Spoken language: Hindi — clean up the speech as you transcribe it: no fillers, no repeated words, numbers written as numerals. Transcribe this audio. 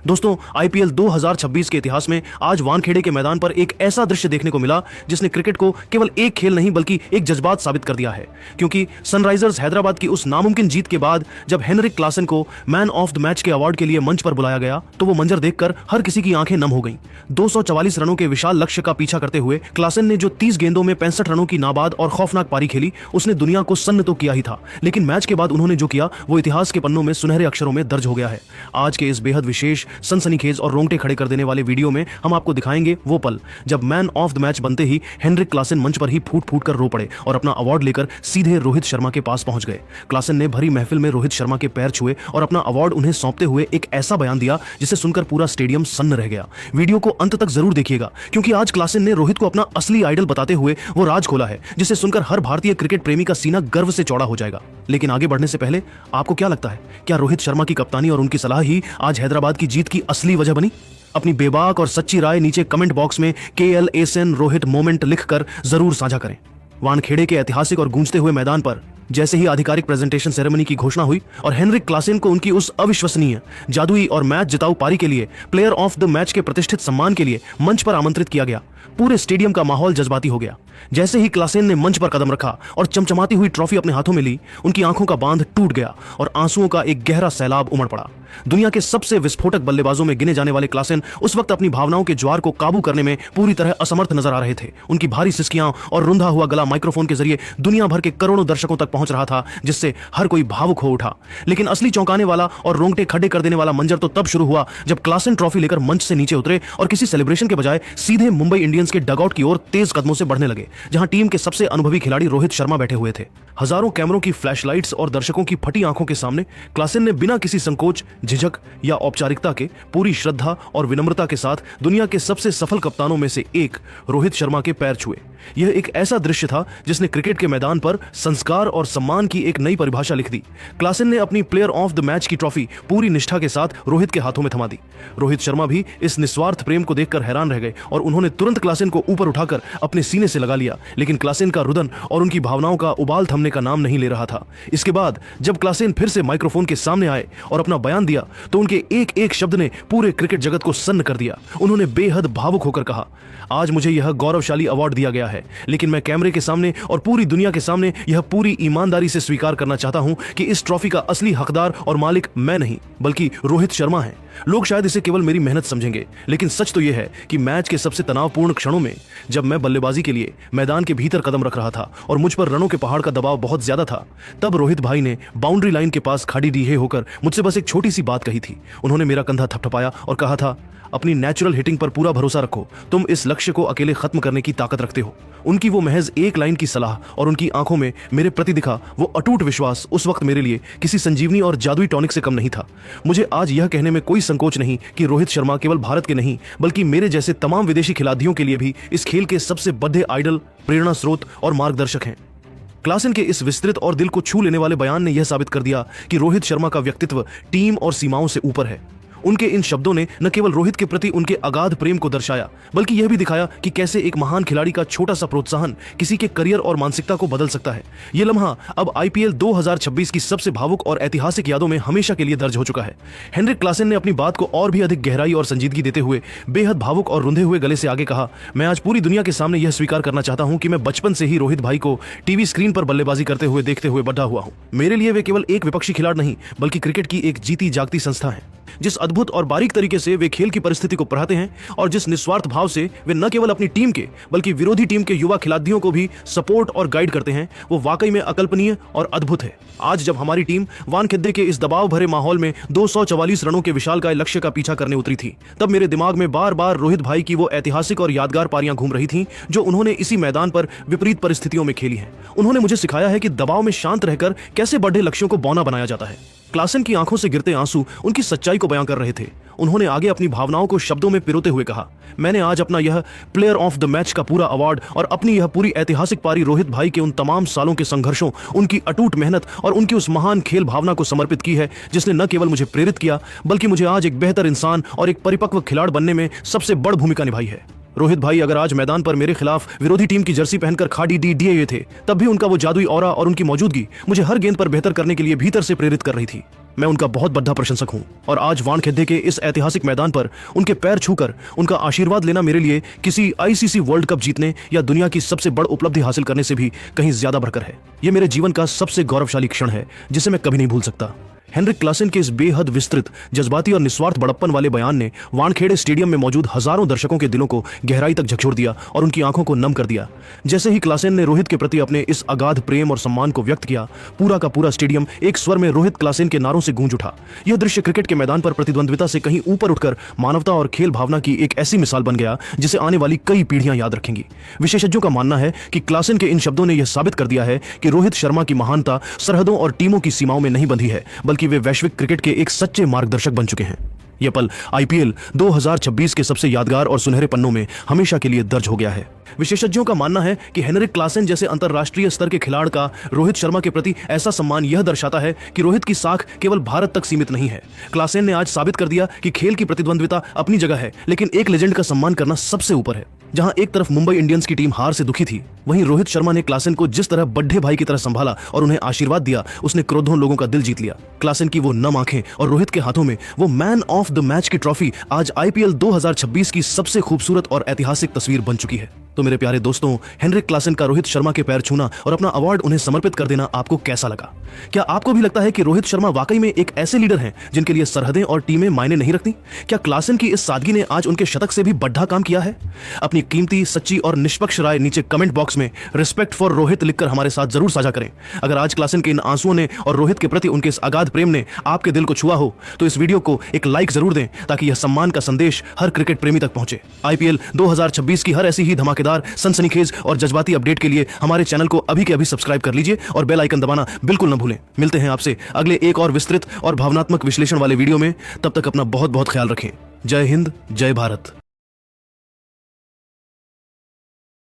दोस्तों, आईपीएल 2026 के इतिहास में आज वानखेड़े के मैदान पर एक ऐसा दृश्य देखने को मिला जिसने क्रिकेट को केवल एक खेल नहीं बल्कि एक जज्बात साबित कर दिया है। क्योंकि सनराइजर्स हैदराबाद की उस नामुमकिन जीत के बाद जब हेनरिक क्लासन को मैन ऑफ द मैच के अवार्ड के लिए मंच पर बुलाया गया तो वो मंजर देखकर हर किसी की आंखें नम हो गईं। 244 रनों के विशाल लक्ष्य का पीछा करते हुए क्लासन ने जो 30 गेंदों में 65 रनों की नाबाद और खौफनाक पारी खेली, उसने दुनिया को सन्न तो किया ही था, लेकिन मैच के बाद उन्होंने जो किया वो इतिहास के पन्नों में सुनहरे अक्षरों में दर्ज हो गया है। आज के इस बेहद विशेष, सनसनीखेज और रोंगटे खड़े कर देने वाले वीडियो में हम आपको दिखाएंगे वो पल जब मैन ऑफ द मैच बनते ही हेनरिक क्लासन मंच पर ही फूट फूट कर रो पड़े और अपना अवार्ड लेकर सीधे रोहित शर्मा के पास पहुंच गए। क्लासन ने भरी महफिल में रोहित शर्मा के पैर छुए और अपना अवार्ड उन्हें सौंपते हुए एक ऐसा बयान दिया जिसे सुनकर पूरा स्टेडियम सन्न रह गया। वीडियो को अंत तक जरूर देखिएगा, क्योंकि आज क्लासन ने रोहित को अपना असली आइडल बताते हुए वो राज खोला है जिसे सुनकर हर भारतीय क्रिकेट प्रेमी का सीना गर्व से चौड़ा हो जाएगा। लेकिन आगे बढ़ने से पहले आपको क्या लगता है, क्या रोहित शर्मा की कप्तानी और उनकी सलाह ही आज हैदराबाद की जीत की असली वजह बनी? अपनी बेबाक और सच्ची राय नीचे कमेंट बॉक्स में KLSN रोहित मोमेंट लिखकर जरूर साझा करें। वानखेड़े के ऐतिहासिक और गूंजते हुए मैदान पर जैसे ही आधिकारिक प्रेजेंटेशन सेरेमनी की घोषणा हुई और हेनरिक क्लासन को उनकी उस अविश्वसनीय, जादुई और मैच जिताऊ पारी के लिए प्लेयर ऑफ द मैच के प्रतिष्ठित सम्मान के लिए मंच पर आमंत्रित किया गया, पूरे स्टेडियम का माहौल जज्बाती हो गया। जैसे ही क्लासन ने मंच पर कदम रखा और चमचमाती हुई ट्रॉफी अपने हाथों में ली, उनकी आंखों का बांध टूट गया और आंसुओं का एक गहरा सैलाब उमड़ पड़ा। दुनिया के सबसे विस्फोटक बल्लेबाजों में गिने जाने वाले क्लासन उस वक्त अपनी भावनाओं के ज्वार को काबू करने में पूरी तरह असमर्थ नजर आ रहे थे। उनकी भारी सिसकियां और रुंधा हुआ गला माइक्रोफोन के जरिए दुनिया भर के करोड़ों दर्शकों तक पहुंच रहा था, जिससे हर कोई भावुक हो उठा। लेकिन असली चौंकाने वाला और रोंगटे खड़े कर देने वाला मंजर तो तब शुरू हुआ जब क्लासन ट्रॉफी लेकर मंच से नीचे उतरे और किसी सेलिब्रेशन के बजाय सीधे मुंबई इंडियंस के डगआउट की ओर तेज कदमों से बढ़ने लगे, जहां टीम के सबसे अनुभवी खिलाड़ी रोहित शर्मा बैठे हुए थे। हजारों कैमरों की फ्लैशलाइट्स और दर्शकों की फटी आंखों के सामने क्लासन ने बिना किसी संकोच, झिझक या औपचारिकता के पूरी श्रद्धा और विनम्रता के साथ दुनिया के सबसे सफल कप्तानों में से एक रोहित शर्मा के पैर छुए। यह एक ऐसा दृश्य था जिसने क्रिकेट के मैदान पर संस्कार और सम्मान की एक नई परिभाषा लिख दी। क्लासन ने अपनी प्लेयर ऑफ द मैच की ट्रॉफी पूरी निष्ठा के साथ रोहित के हाथों में थमा दी। रोहित शर्मा भी इस निस्वार्थ प्रेम को देखकर हैरान रह गए और उन्होंने तुरंत क्लासन को ऊपर उठाकर अपने सीने से लगा लिया। लेकिन क्लासन का रुदन और उनकी भावनाओं का उबाल थमने का नाम नहीं ले रहा था। इसके बाद जब क्लासन फिर से माइक्रोफोन के सामने आए और अपना बयान दिया तो उनके एक एक शब्द ने पूरे क्रिकेट जगत को सन्न कर दिया। उन्होंने बेहद भावुक होकर कहा, आज मुझे यह गौरवशाली अवार्ड दिया गया है, लेकिन मैं कैमरे के सामने और पूरी दुनिया के सामने यह पूरी ईमानदारी से स्वीकार करना चाहता हूं कि इस ट्रॉफी का असली हकदार और मालिक मैं नहीं बल्कि रोहित शर्मा है। लोग शायद इसे केवल मेरी मेहनत समझेंगे, लेकिन सच तो यह है कि मैच के सबसे तनावपूर्ण क्षणों में जब मैं बल्लेबाजी के लिए मैदान के भीतर कदम रख रहा था और मुझ पर रनों के पहाड़ का दबाव बहुत ज्यादा था, तब रोहित भाई ने बाउंड्री लाइन के पास खड़ी डीहे होकर मुझसे बस एक छोटी सी बात कही थी। उन्होंने मेरा कंधा थपथपाया और कहा था, अपनी नेचुरल हिटिंग पर पूरा भरोसा रखो, तुम इस लक्ष्य को अकेले खत्म करने की ताकत रखते हो। उनकी वो महज एक लाइन की सलाह और उनकी आंखों में मेरे प्रति दिखा वो अटूट विश्वास उस वक्त मेरे लिए किसी संजीवनी और जादुई टॉनिक से कम नहीं था। मुझे आज यह कहने में कोई संकोच नहीं कि रोहित शर्मा केवल भारत के नहीं बल्कि मेरे जैसे तमाम विदेशी खिलाड़ियों के लिए भी इस खेल के सबसे बड़े आइडल, प्रेरणा स्रोत और मार्गदर्शक हैं। क्लासन के इस विस्तृत और दिल को छू लेने वाले बयान ने यह साबित कर दिया कि रोहित शर्मा का व्यक्तित्व टीम और सीमाओं से ऊपर है। उनके इन शब्दों ने न केवल रोहित के प्रति उनके अगाध प्रेम को दर्शाया, बल्कि यह भी दिखाया कि कैसे एक महान खिलाड़ी का छोटा सा प्रोत्साहन किसी के करियर और मानसिकता को बदल सकता है। यह लम्हा अब आईपीएल 2026 की सबसे भावुक और ऐतिहासिक यादों में हमेशा के लिए दर्ज हो चुका है। हेनरिक क्लासन ने अपनी बात को और भी अधिक गहराई और संजीदगी देते हुए बेहद भावुक और रुंधे हुए गले से आगे कहा, मैं आज पूरी दुनिया के सामने यह स्वीकार करना चाहता हूं कि मैं बचपन से ही रोहित भाई को टीवी स्क्रीन पर बल्लेबाजी करते हुए देखते हुए बड़ा हुआ हूं। मेरे लिए वे केवल एक विपक्षी खिलाड़ी नहीं बल्कि क्रिकेट की एक जीती जागती संस्था है। जिस अद्भुत और बारीक तरीके से वे खेल की परिस्थिति को पढ़ाते हैं और जिस निस्वार्थ भाव से वे न केवल अपनी टीम के बल्कि विरोधी टीम के युवा खिलाड़ियों को भी सपोर्ट और गाइड करते हैं, वो वाकई में अकल्पनीय और अद्भुत है। आज जब हमारी टीम वानखेड़े के इस दबाव भरे माहौल में 244 रनों के विशालकाय लक्ष्य का पीछा करने उतरी थी, तब मेरे दिमाग में बार बार रोहित भाई की वो ऐतिहासिक और यादगार पारियां घूम रही थीं जो उन्होंने इसी मैदान पर विपरीत परिस्थितियों में खेली हैं। उन्होंने मुझे सिखाया है कि दबाव में शांत रहकर कैसे बड़े लक्ष्यों को बौना बनाया जाता है। क्लासन की आंखों से गिरते आंसू उनकी सच्चाई को बयां कर रहे थे। उन्होंने आगे अपनी भावनाओं को शब्दों में पिरोते हुए कहा, मैंने आज अपना यह प्लेयर ऑफ द मैच का पूरा अवार्ड और अपनी यह पूरी ऐतिहासिक पारी रोहित भाई के उन तमाम सालों के संघर्षों, उनकी अटूट मेहनत और उनकी उस महान खेल भावना को समर्पित की है जिसने न केवल मुझे प्रेरित किया बल्कि मुझे आज एक बेहतर इंसान और एक परिपक्व खिलाड़ी बनने में सबसे बड़ भूमिका निभाई है। रोहित भाई अगर आज मैदान पर मेरे खिलाफ विरोधी टीम की जर्सी पहनकर खाड़ी दिए हुए थे, तब भी उनका वो जादुई ऑरा और उनकी मौजूदगी मुझे हर गेंद पर बेहतर करने के लिए भीतर से प्रेरित कर रही थी। मैं उनका बहुत बड़ा प्रशंसक हूं और आज वानखेड़े के इस ऐतिहासिक मैदान पर उनके पैर छूकर उनका आशीर्वाद लेना मेरे लिए किसी आईसीसी वर्ल्ड कप जीतने या दुनिया की सबसे बड़ी उपलब्धि हासिल करने से भी कहीं ज्यादा बढ़कर है। यह मेरे जीवन का सबसे गौरवशाली क्षण है जिसे मैं कभी नहीं भूल सकता। हेनरिक क्लासेन के इस बेहद विस्तृत, जज्बाती और निस्वार्थ बड़प्पन वाले बयान ने वानखेड़े स्टेडियम में मौजूद हजारों दर्शकों के दिलों को गहराई तक झकझोर दिया और उनकी आंखों को नम कर दिया। जैसे ही क्लासेन ने रोहित के प्रति अपने इस अगाध प्रेम और सम्मान को व्यक्त किया, पूरा का पूरा स्टेडियम एक स्वर में रोहित क्लासेन के नारों से गूंज उठा। यह दृश्य क्रिकेट के मैदान पर प्रतिद्वंद्विता से कहीं ऊपर उठकर मानवता और खेल भावना की एक ऐसी मिसाल बन गया जिसे आने वाली कई पीढ़ियां याद रखेंगी। विशेषज्ञों का मानना है कि क्लासेन के इन शब्दों ने यह साबित कर दिया है कि रोहित शर्मा की महानता सरहदों और टीमों की सीमाओं में नहीं बंधी है, बल्कि वे वैश्विक क्रिकेट के एक सच्चे मार्गदर्शक बन चुके हैं। यह पल आईपीएल 2026 के सबसे यादगार और सुनहरे पन्नों में हमेशा के लिए दर्ज हो गया है। विशेषज्ञों का मानना है कि हेनरिक क्लासेन जैसे अंतरराष्ट्रीय स्तर के खिलाड़ी का रोहित शर्मा के प्रति ऐसा सम्मान यह दर्शाता है कि रोहित की साख केवल भारत तक सीमित नहीं है। क्लासेन ने आज साबित कर दिया कि खेल की प्रतिद्वंद्विता अपनी जगह है, लेकिन एक लेजेंड का सम्मान करना सबसे ऊपर है। जहां एक तरफ मुंबई इंडियंस की टीम हार से दुखी थी, वहीं रोहित शर्मा ने क्लासेन को जिस तरह बड्ढे भाई की तरह संभाला और उन्हें आशीर्वाद दिया, उसने क्रोधों लोगों का दिल जीत लिया। क्लासेन की वो नम आंखें और रोहित के हाथों में वो मैन ऑफ द मैच की ट्रॉफी आज आईपीएल 2026 की सबसे खूबसूरत और ऐतिहासिक तस्वीर बन चुकी है। तो मेरे प्यारे दोस्तों, हेनरिक क्लासेन का रोहित शर्मा के पैर छूना और अपना अवार्ड उन्हें समर्पित कर देना आपको कैसा लगा? क्या आपको भी लगता है कि रोहित शर्मा वाकई में एक ऐसे लीडर हैं जिनके लिए सरहदें और टीमें मायने नहीं रखती? क्या क्लासेन की इस सादगी ने आज उनके शतक से भी बड़ा काम किया है? अपनी कीमती, सच्ची और निष्पक्ष राय नीचे कमेंट बॉक्स में रिस्पेक्ट फॉर रोहित लिखकर हमारे साथ जरूर साझा करें। अगर आज क्लासेन के इन आंसुओं ने और रोहित के प्रति उनके इस अगाध प्रेम ने आपके दिल को छुआ हो, तो इस वीडियो को एक लाइक जरूर दें ताकि यह सम्मान का संदेश हर क्रिकेट प्रेमी तक पहुंचे। आईपीएल 2026 की हर ऐसी ही धमाकेदार, सनसनीखेज और जज्बाती अपडेट के लिए हमारे चैनल को अभी के अभी सब्सक्राइब कर लीजिए और बेल आइकन दबाना बिल्कुल न भूलें। मिलते हैं आपसे अगले एक और विस्तृत और भावनात्मक विश्लेषण वाले वीडियो में। तब तक अपना बहुत बहुत ख्याल रखें। जय हिंद, जय भारत।